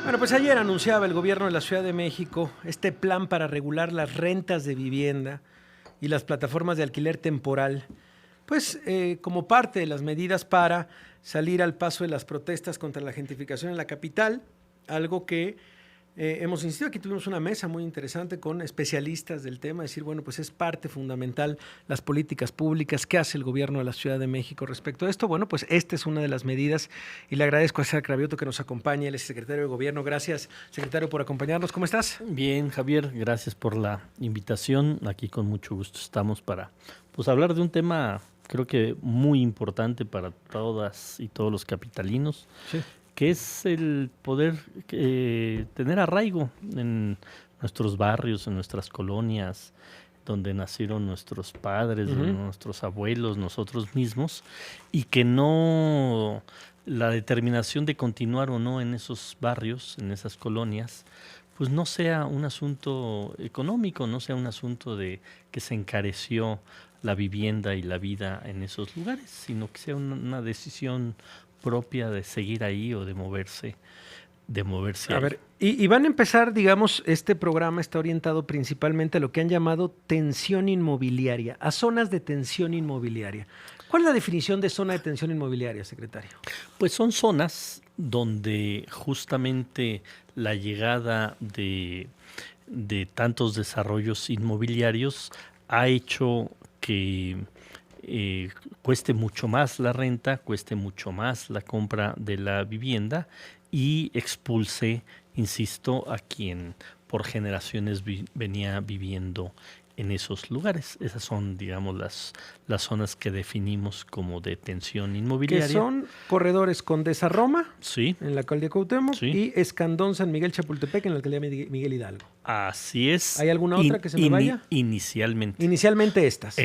Bueno, pues ayer anunciaba el gobierno de la Ciudad de México este plan para regular las rentas de vivienda y las plataformas de alquiler temporal, pues como parte de las medidas para salir al paso de las protestas contra la gentrificación en la capital, algo que hemos insistido. Aquí tuvimos una mesa muy interesante con especialistas del tema, decir, bueno, pues es parte fundamental las políticas públicas, qué hace el gobierno de la Ciudad de México respecto a esto. Bueno, pues esta es una de las medidas y le agradezco a César Cravioto que nos acompañe, él es secretario de Gobierno. Gracias, secretario, por acompañarnos. ¿Cómo estás? Bien, Javier, gracias por la invitación. Aquí con mucho gusto estamos para hablar de un tema creo que muy importante para todas y todos los capitalinos. Sí. Que es el poder tener arraigo en nuestros barrios, en nuestras colonias, donde nacieron nuestros padres, nuestros abuelos, nosotros mismos, y que no la determinación de continuar o no en esos barrios, en esas colonias, pues no sea un asunto económico, no sea un asunto de que se encareció la vivienda y la vida en esos lugares, sino que sea una decisión propia de seguir ahí o de moverse A ahí. ver, y van a empezar, digamos, este programa está orientado principalmente a lo que han llamado tensión inmobiliaria, a zonas de tensión inmobiliaria. ¿Cuál es la definición de zona de tensión inmobiliaria, secretario? Pues son zonas donde justamente la llegada de tantos desarrollos inmobiliarios ha hecho que cueste mucho más la renta, cueste mucho más la compra de la vivienda y expulse, insisto, a quien por generaciones venía viviendo en esos lugares. Esas son, digamos, las zonas que definimos como de tensión inmobiliaria. Que son corredores Condesa Roma, sí, en la alcaldía Cuauhtémoc, sí, y Escandón San Miguel Chapultepec, en la alcaldía Miguel Hidalgo. Así es. ¿Hay alguna otra que se me vaya? Inicialmente. Inicialmente estas.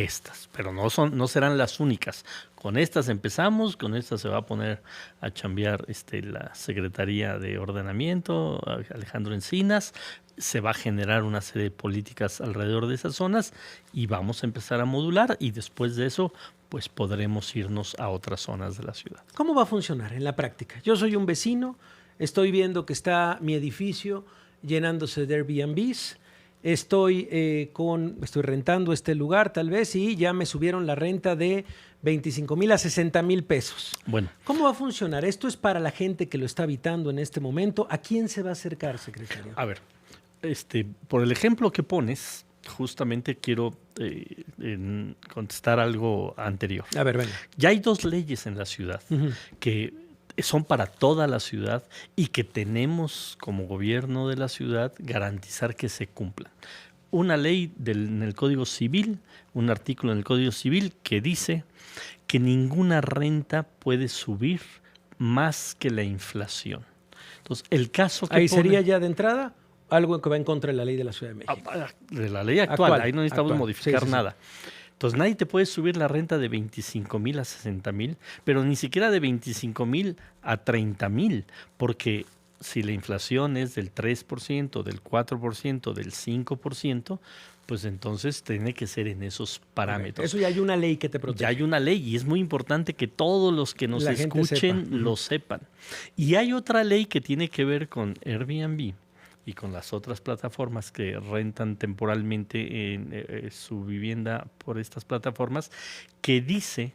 Pero no serán las únicas. Con estas empezamos, con estas se va a poner a chambear la Secretaría de Ordenamiento, Alejandro Encinas, se va a generar una serie de políticas alrededor de esas zonas y vamos a empezar a modular y después de eso pues podremos irnos a otras zonas de la ciudad. ¿Cómo va a funcionar en la práctica? Yo soy un vecino, estoy viendo que está mi edificio llenándose de Airbnbs, estoy rentando este lugar tal vez y ya me subieron la renta de 25,000 a 60,000 pesos. Bueno. ¿Cómo va a funcionar? Esto es para la gente que lo está habitando en este momento. ¿A quién se va a acercar, secretario? A ver, por el ejemplo que pones, justamente quiero contestar algo anterior. A ver, venga. Ya hay dos leyes en la ciudad que son para toda la ciudad y que tenemos como gobierno de la ciudad garantizar que se cumplan. Una ley en el Código Civil, un artículo en el Código Civil que dice que ninguna renta puede subir más que la inflación. Entonces, el caso que ahí sería ya de entrada algo que va en contra de la ley de la Ciudad de México. De la ley actual, ahí no necesitamos modificar nada. Sí. Entonces nadie te puede subir la renta de 25,000 a 60,000, pero ni siquiera de 25,000 a 30,000, porque si la inflación es del 3%, del 4%, del 5%, pues entonces tiene que ser en esos parámetros. Eso ya hay una ley que te protege. Ya hay una ley y es muy importante que todos los que nos escuchen lo sepan. Y hay otra ley que tiene que ver con Airbnb y con las otras plataformas que rentan temporalmente su vivienda por estas plataformas, que dice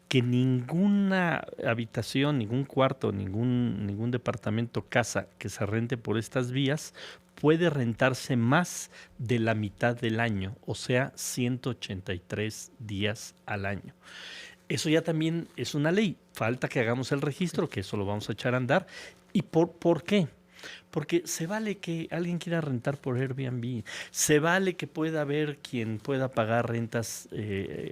que ninguna habitación, ningún cuarto, ningún departamento, casa que se rente por estas vías puede rentarse más de la mitad del año, o sea, 183 días al año. Eso ya también es una ley. Falta que hagamos el registro, que eso lo vamos a echar a andar. ¿Y por qué? Porque se vale que alguien quiera rentar por Airbnb, se vale que pueda haber quien pueda pagar rentas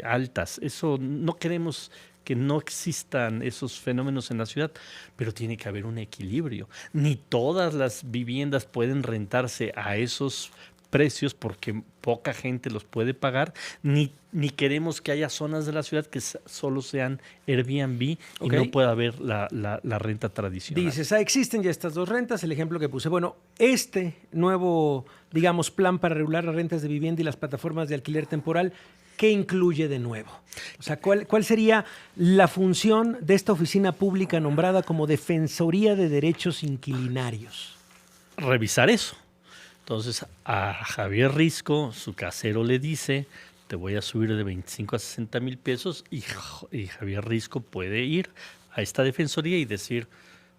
altas. Eso no queremos que no existan esos fenómenos en la ciudad, pero tiene que haber un equilibrio. Ni todas las viviendas pueden rentarse a esos precios porque poca gente los puede pagar, ni queremos que haya zonas de la ciudad que solo sean Airbnb y no pueda haber la renta tradicional. Dices, existen ya estas dos rentas, el ejemplo que puse. Bueno, este nuevo, digamos, plan para regular las rentas de vivienda y las plataformas de alquiler temporal, ¿qué incluye de nuevo? O sea, ¿cuál sería la función de esta oficina pública nombrada como Defensoría de Derechos Inquilinarios? revisar eso. Entonces a Javier Risco, su casero, le dice, te voy a subir de 25 a 60 mil pesos y Javier Risco puede ir a esta defensoría y decir,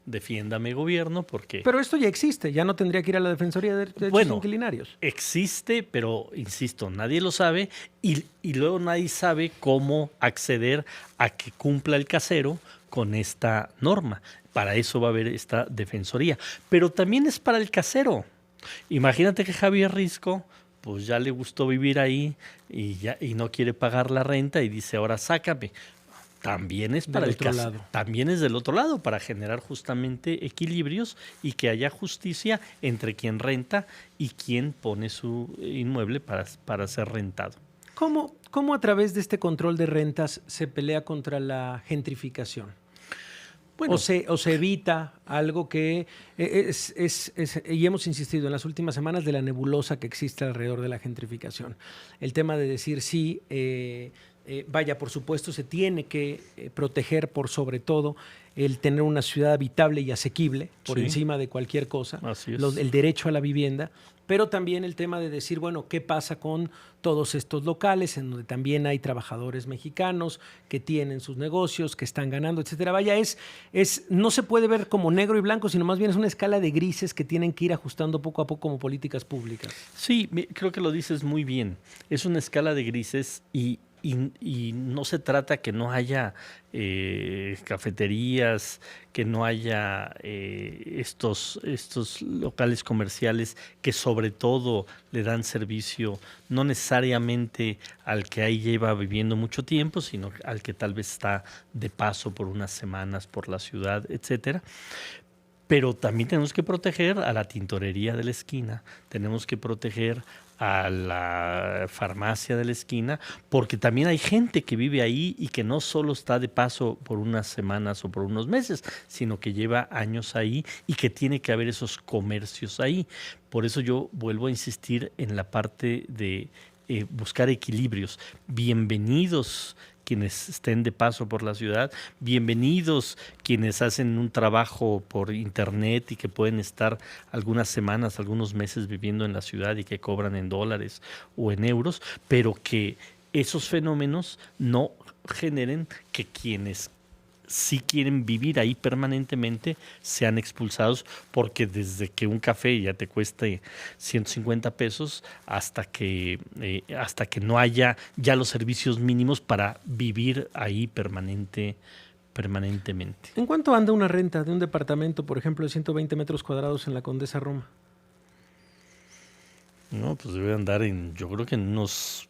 defiéndame gobierno porque... Pero esto ya existe, ya no tendría que ir a la Defensoría de Derechos Inquilinarios. Existe, pero insisto, nadie lo sabe y luego nadie sabe cómo acceder a que cumpla el casero con esta norma. Para eso va a haber esta defensoría. Pero también es para el casero. Imagínate que Javier Risco pues ya le gustó vivir ahí y no quiere pagar la renta y dice, ahora sácame. También es para el casero. También es del otro lado, para generar justamente equilibrios y que haya justicia entre quien renta y quien pone su inmueble para ser rentado. ¿Cómo a través de este control de rentas se pelea contra la gentrificación? Bueno, o se evita algo que y hemos insistido en las últimas semanas de la nebulosa que existe alrededor de la gentrificación. El tema de decir sí, vaya, por supuesto, se tiene que proteger por sobre todo el tener una ciudad habitable y asequible por encima de cualquier cosa, el derecho a la vivienda, pero también el tema de decir, bueno, ¿qué pasa con todos estos locales en donde también hay trabajadores mexicanos que tienen sus negocios, que están ganando, etcétera? Vaya, no se puede ver como negro y blanco, sino más bien es una escala de grises que tienen que ir ajustando poco a poco como políticas públicas. Sí, creo que lo dices muy bien. Es una escala de grises y no se trata que no haya cafeterías, que no haya estos locales comerciales que sobre todo le dan servicio no necesariamente al que ahí lleva viviendo mucho tiempo, sino al que tal vez está de paso por unas semanas por la ciudad, etcétera. Pero también tenemos que proteger a la tintorería de la esquina, tenemos que proteger a la farmacia de la esquina, porque también hay gente que vive ahí y que no solo está de paso por unas semanas o por unos meses, sino que lleva años ahí y que tiene que haber esos comercios ahí. Por eso yo vuelvo a insistir en la parte de buscar equilibrios. Bienvenidos quienes estén de paso por la ciudad, bienvenidos quienes hacen un trabajo por internet y que pueden estar algunas semanas, algunos meses viviendo en la ciudad y que cobran en dólares o en euros, pero que esos fenómenos no generen que quienes sí quieren vivir ahí permanentemente sean expulsados, porque desde que un café ya te cueste 150 pesos hasta que no haya ya los servicios mínimos para vivir ahí permanentemente. ¿En cuánto anda una renta de un departamento, por ejemplo, de 120 metros cuadrados en la Condesa Roma? No, pues debe andar yo creo que en unos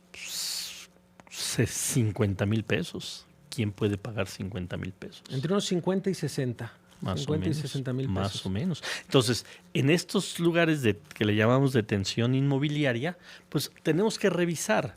50,000 pesos. ¿Quién puede pagar 50,000 pesos? Entre unos 50 y 60. Más 50 o menos, y 60,000 pesos. Más o menos. Entonces, en estos lugares que le llamamos de tensión inmobiliaria, pues tenemos que revisar.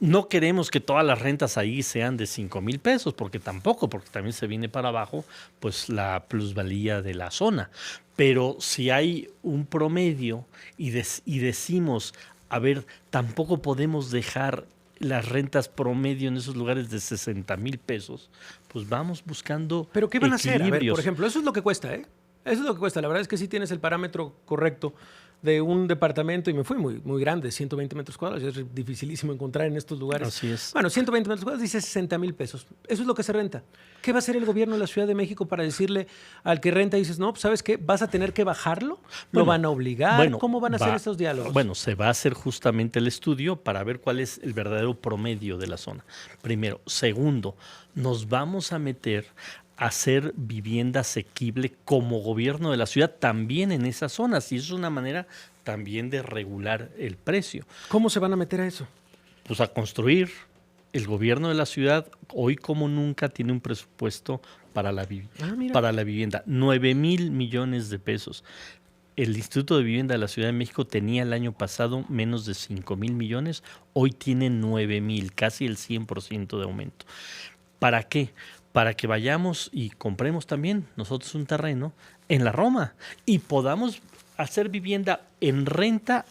No queremos que todas las rentas ahí sean de 5,000 pesos, porque también se viene para abajo pues la plusvalía de la zona. Pero si hay un promedio y decimos, a ver, tampoco podemos dejar las rentas promedio en esos lugares de 60,000 pesos, pues vamos buscando. ¿Pero qué van a hacer? A ver, por ejemplo, eso es lo que cuesta, ¿eh? Eso es lo que cuesta. La verdad es que sí tienes el parámetro correcto de un departamento, y me fui muy grande, 120 metros cuadrados, es dificilísimo encontrar en estos lugares. Así es. Bueno, 120 metros cuadrados dice 60,000 pesos. Eso es lo que se renta. ¿Qué va a hacer el gobierno de la Ciudad de México para decirle al que renta, dices, no, pues ¿sabes qué? ¿Vas a tener que bajarlo? ¿Lo van a obligar? ¿Cómo van a hacer estos diálogos? Bueno, se va a hacer justamente el estudio para ver cuál es el verdadero promedio de la zona. Primero. Segundo, nos vamos a meter hacer vivienda asequible como gobierno de la ciudad también en esas zonas, y eso es una manera también de regular el precio. ¿Cómo se van a meter a eso? Pues a construir. El gobierno de la ciudad hoy como nunca tiene un presupuesto para la vivienda, 9,000 millones de pesos. El Instituto de Vivienda de la Ciudad de México tenía el año pasado menos de 5,000 millones, hoy tiene 9,000, casi el 100% de aumento. ¿Para qué? Para que vayamos y compremos también nosotros un terreno en la Roma y podamos hacer vivienda en renta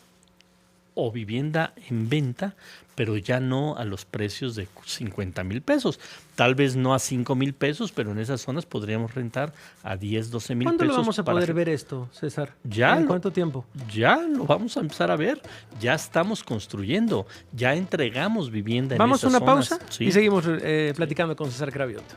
o vivienda en venta, pero ya no a los precios de 50,000 pesos. Tal vez no a 5,000 pesos, pero en esas zonas podríamos rentar a 10, 12,000 pesos. ¿Cuándo lo vamos a poder ver esto, César? Ya. ¿En cuánto tiempo? Ya lo vamos a empezar a ver. Ya estamos construyendo. Ya entregamos vivienda en ¿Vamos esas a una zonas. pausa? Sí. Y seguimos platicando con César Cravioto.